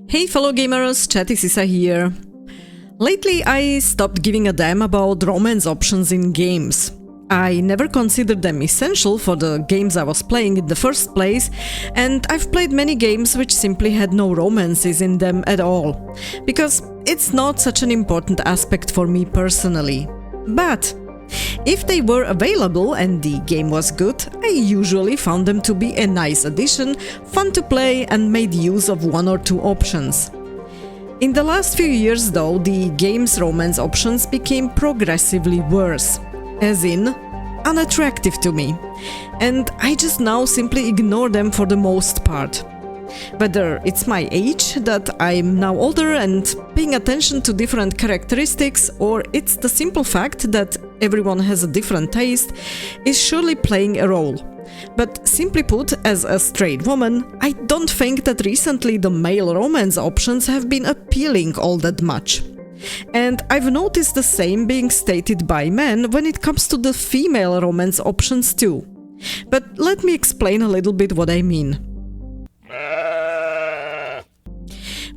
Hey fellow gamers, Chatty Sisa here. Lately I stopped giving a damn about romance options in games. I never considered them essential for the games I was playing in the first place, and I've played many games which simply had no romances in them at all, because it's not such an important aspect for me personally. But if they were available and the game was good, I usually found them to be a nice addition, fun to play, and made use of one or two options. In the last few years though, the game's romance options became progressively worse, as in unattractive to me, and I just now simply ignore them for the most part. Whether it's my age, that I'm now older and paying attention to different characteristics, or it's the simple fact that everyone has a different taste, is surely playing a role. But simply put, as a straight woman, I don't think that recently the male romance options have been appealing all that much. And I've noticed the same being stated by men when it comes to the female romance options too. But let me explain a little bit what I mean.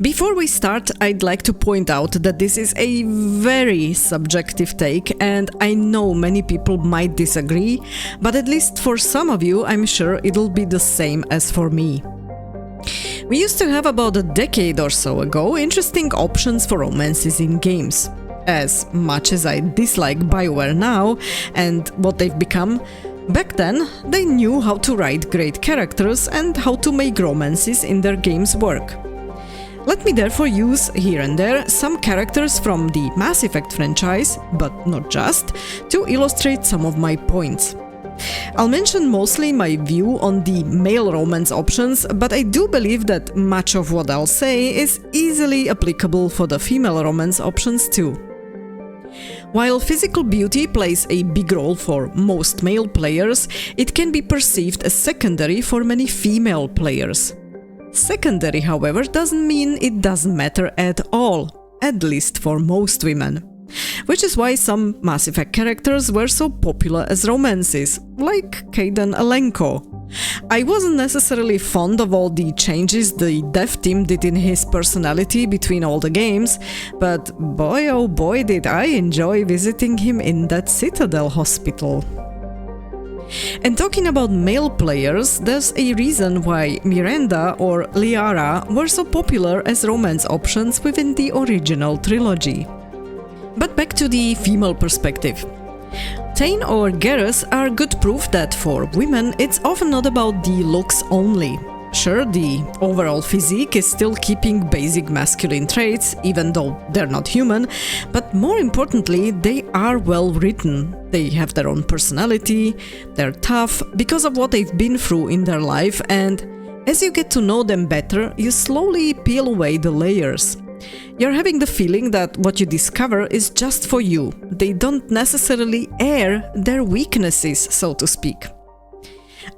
Before we start, I'd like to point out that this is a very subjective take, and I know many people might disagree, but at least for some of you, I'm sure it'll be the same as for me. We used to have about a decade or so ago interesting options for romances in games. As much as I dislike BioWare now and what they've become, back then they knew how to write great characters and how to make romances in their games work. Let me therefore use here and there some characters from the Mass Effect franchise, but not just, to illustrate some of my points. I'll mention mostly my view on the male romance options, but I do believe that much of what I'll say is easily applicable for the female romance options too. While physical beauty plays a big role for most male players, it can be perceived as secondary for many female players. Secondary, however, doesn't mean it doesn't matter at all, at least for most women. Which is why some Mass Effect characters were so popular as romances, like Kaidan Alenko. I wasn't necessarily fond of all the changes the dev team did in his personality between all the games, but boy oh boy did I enjoy visiting him in that Citadel hospital. And talking about male players, there's a reason why Miranda or Liara were so popular as romance options within the original trilogy. But back to the female perspective. Thane or Garrus are good proof that for women it's often not about the looks only. Sure, the overall physique is still keeping basic masculine traits, even though they're not human, but more importantly, they are well written. They have their own personality, they're tough because of what they've been through in their life, and as you get to know them better, you slowly peel away the layers. You're having the feeling that what you discover is just for you. They don't necessarily air their weaknesses, so to speak.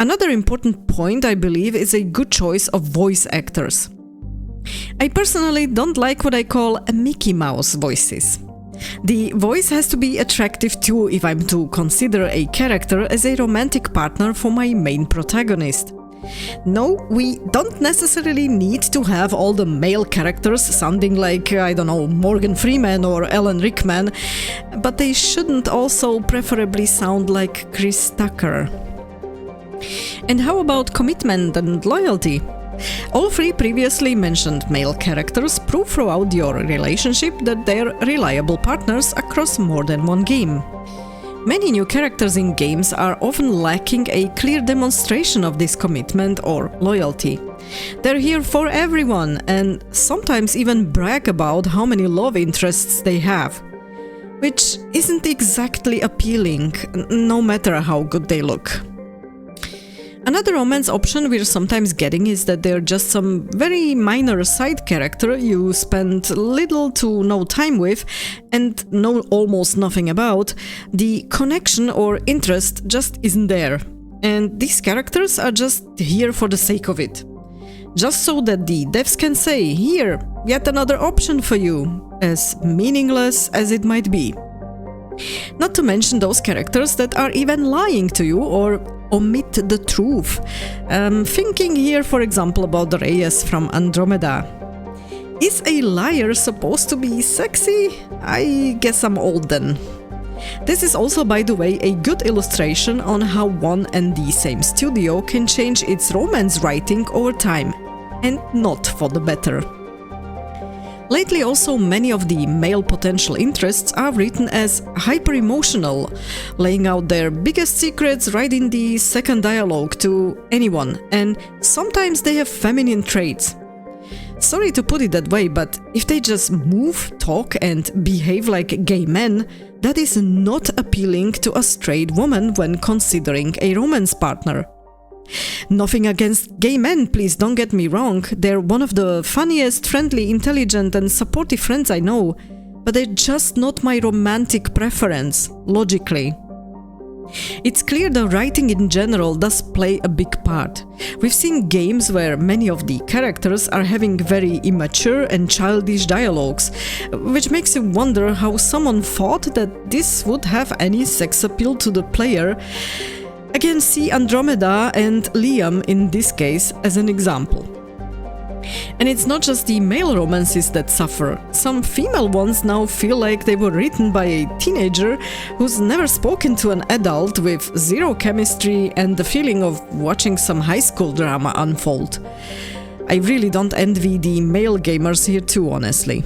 Another important point, I believe, is a good choice of voice actors. I personally don't like what I call Mickey Mouse voices. The voice has to be attractive too if I'm to consider a character as a romantic partner for my main protagonist. No, we don't necessarily need to have all the male characters sounding like, I don't know, Morgan Freeman or Alan Rickman, but they shouldn't also preferably sound like Chris Tucker. And how about commitment and loyalty? All three previously mentioned male characters prove throughout your relationship that they're reliable partners across more than one game. Many new characters in games are often lacking a clear demonstration of this commitment or loyalty. They're here for everyone and sometimes even brag about how many love interests they have, which isn't exactly appealing, no matter how good they look. Another romance option we're sometimes getting is that they're just some very minor side character you spend little to no time with and know almost nothing about. The connection or interest just isn't there, and these characters are just here for the sake of it. Just so that the devs can say, here, yet another option for you, as meaningless as it might be. Not to mention those characters that are even lying to you or omit the truth. Thinking here, for example, about Reyes from Andromeda. Is a liar supposed to be sexy? I guess I'm old then. This is also, by the way, a good illustration on how one and the same studio can change its romance writing over time, and not for the better. Lately also many of the male potential interests are written as hyper-emotional, laying out their biggest secrets right in the second dialogue to anyone, and sometimes they have feminine traits. Sorry to put it that way, but if they just move, talk and behave like gay men, that is not appealing to a straight woman when considering a romance partner. Nothing against gay men, please don't get me wrong, they're one of the funniest, friendly, intelligent and supportive friends I know, but they're just not my romantic preference, logically. It's clear the writing in general does play a big part. We've seen games where many of the characters are having very immature and childish dialogues, which makes you wonder how someone thought that this would have any sex appeal to the player. Again, see Andromeda and Liam in this case as an example. And it's not just the male romances that suffer. Some female ones now feel like they were written by a teenager who's never spoken to an adult, with zero chemistry and the feeling of watching some high school drama unfold. I really don't envy the male gamers here too, honestly.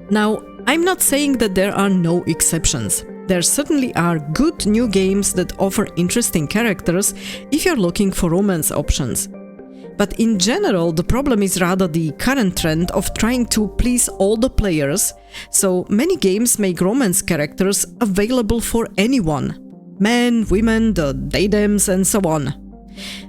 Now, I'm not saying that there are no exceptions. There certainly are good new games that offer interesting characters if you're looking for romance options. But in general, the problem is rather the current trend of trying to please all the players, so many games make romance characters available for anyone. Men, women, the they-thems and so on.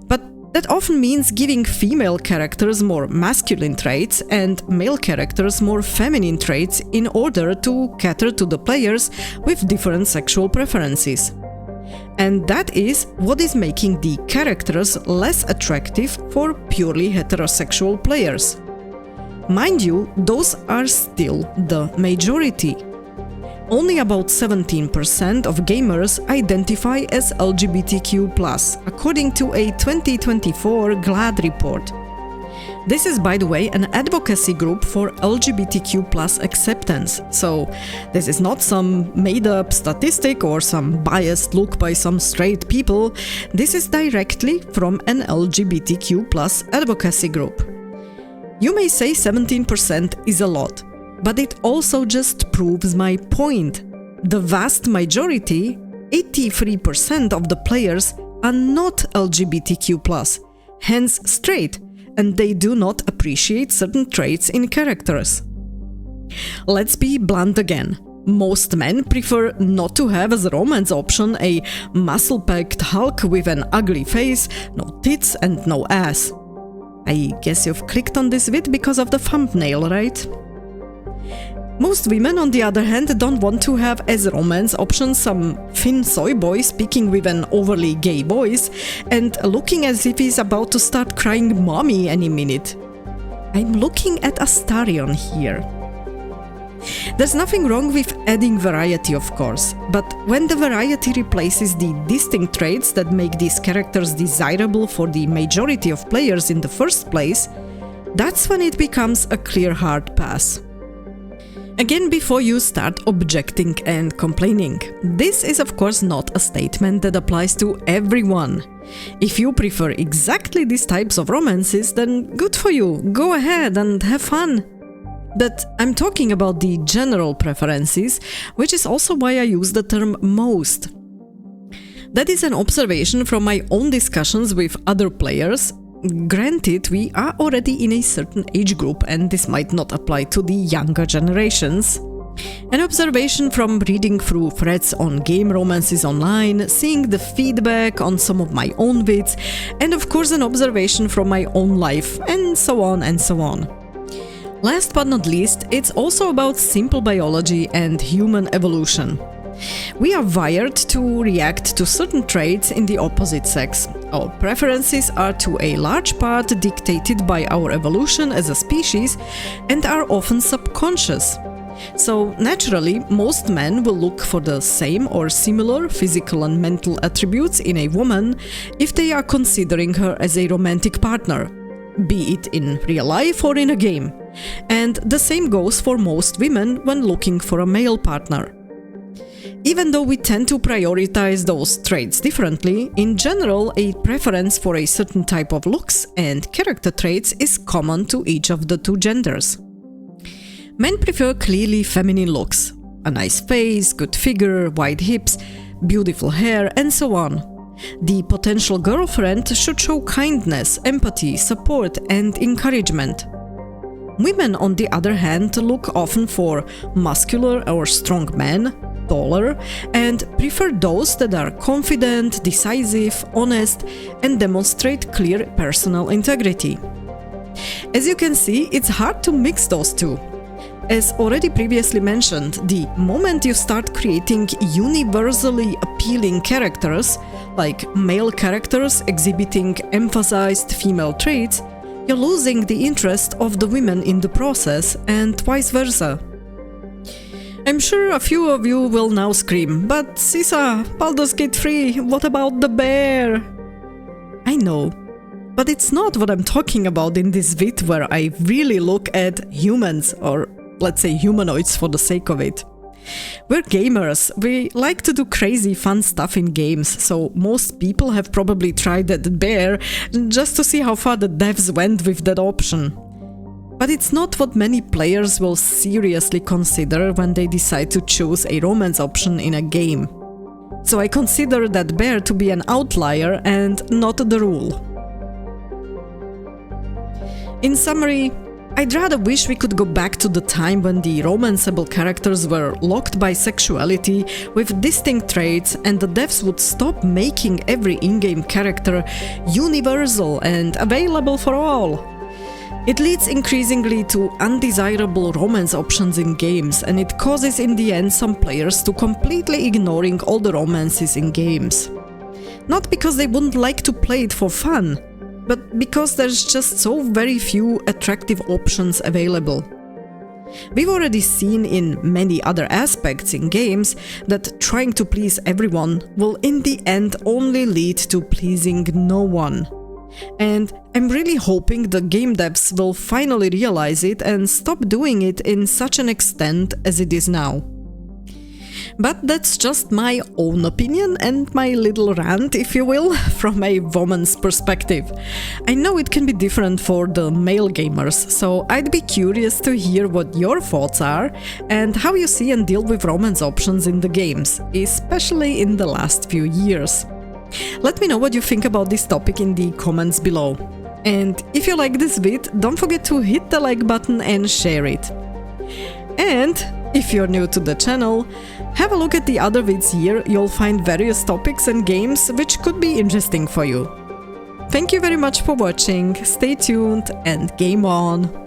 But that often means giving female characters more masculine traits and male characters more feminine traits in order to cater to the players with different sexual preferences. And that is what is making the characters less attractive for purely heterosexual players. Mind you, those are still the majority. Only about 17% of gamers identify as LGBTQ+, according to a 2024 GLAAD report. This is, by the way, an advocacy group for LGBTQ+ acceptance, so this is not some made-up statistic or some biased look by some straight people. This is directly from an LGBTQ+ advocacy group. You may say 17% is a lot, but it also just proves my point. The vast majority, 83% of the players, are not LGBTQ+, hence straight, and they do not appreciate certain traits in characters. Let's be blunt again. Most men prefer not to have as a romance option a muscle-packed Hulk with an ugly face, no tits and no ass. I guess you've clicked on this vid because of the thumbnail, right? Most women, on the other hand, don't want to have as romance option some thin soy boy speaking with an overly gay voice and looking as if he's about to start crying mommy any minute. I'm looking at Astarion here. There's nothing wrong with adding variety, of course, but when the variety replaces the distinct traits that make these characters desirable for the majority of players in the first place, that's when it becomes a clear hard pass. Again, before you start objecting and complaining, this is of course not a statement that applies to everyone. If you prefer exactly these types of romances, then good for you, go ahead and have fun. But I'm talking about the general preferences, which is also why I use the term most. That is an observation from my own discussions with other players. Granted, we are already in a certain age group and this might not apply to the younger generations. An observation from reading through threads on game romances online, seeing the feedback on some of my own vids, and of course an observation from my own life, and so on and so on. Last but not least, it's also about simple biology and human evolution. We are wired to react to certain traits in the opposite sex. Our preferences are to a large part dictated by our evolution as a species and are often subconscious. So naturally, most men will look for the same or similar physical and mental attributes in a woman if they are considering her as a romantic partner, be it in real life or in a game. And the same goes for most women when looking for a male partner. Even though we tend to prioritize those traits differently, in general, a preference for a certain type of looks and character traits is common to each of the two genders. Men prefer clearly feminine looks, a nice face, good figure, wide hips, beautiful hair, and so on. The potential girlfriend should show kindness, empathy, support, and encouragement. Women, on the other hand, look often for muscular or strong men, taller, and prefer those that are confident, decisive, honest, and demonstrate clear personal integrity. As you can see, it's hard to mix those two. As already previously mentioned, the moment you start creating universally appealing characters, like male characters exhibiting emphasized female traits, you're losing the interest of the women in the process, and vice versa. I'm sure a few of you will now scream, "But Sisa, Baldur's Gate 3, what about the bear?" I know, but it's not what I'm talking about in this vid where I really look at humans, or let's say humanoids for the sake of it. We're gamers, we like to do crazy fun stuff in games, so most people have probably tried that bear just to see how far the devs went with that option. But it's not what many players will seriously consider when they decide to choose a romance option in a game. So I consider that bear to be an outlier and not the rule. In summary, I'd rather wish we could go back to the time when the romanceable characters were locked by sexuality with distinct traits, and the devs would stop making every in-game character universal and available for all. It leads increasingly to undesirable romance options in games, and it causes in the end some players to completely ignoring all the romances in games. Not because they wouldn't like to play it for fun, but because there's just so very few attractive options available. We've already seen in many other aspects in games that trying to please everyone will in the end only lead to pleasing no one. And I'm really hoping the game devs will finally realize it and stop doing it in such an extent as it is now. But that's just my own opinion and my little rant, if you will, from a woman's perspective. I know it can be different for the male gamers, so I'd be curious to hear what your thoughts are and how you see and deal with romance options in the games, especially in the last few years. Let me know what you think about this topic in the comments below. And if you like this vid, don't forget to hit the like button and share it. And if you're new to the channel, have a look at the other vids here, you'll find various topics and games which could be interesting for you. Thank you very much for watching, stay tuned and game on!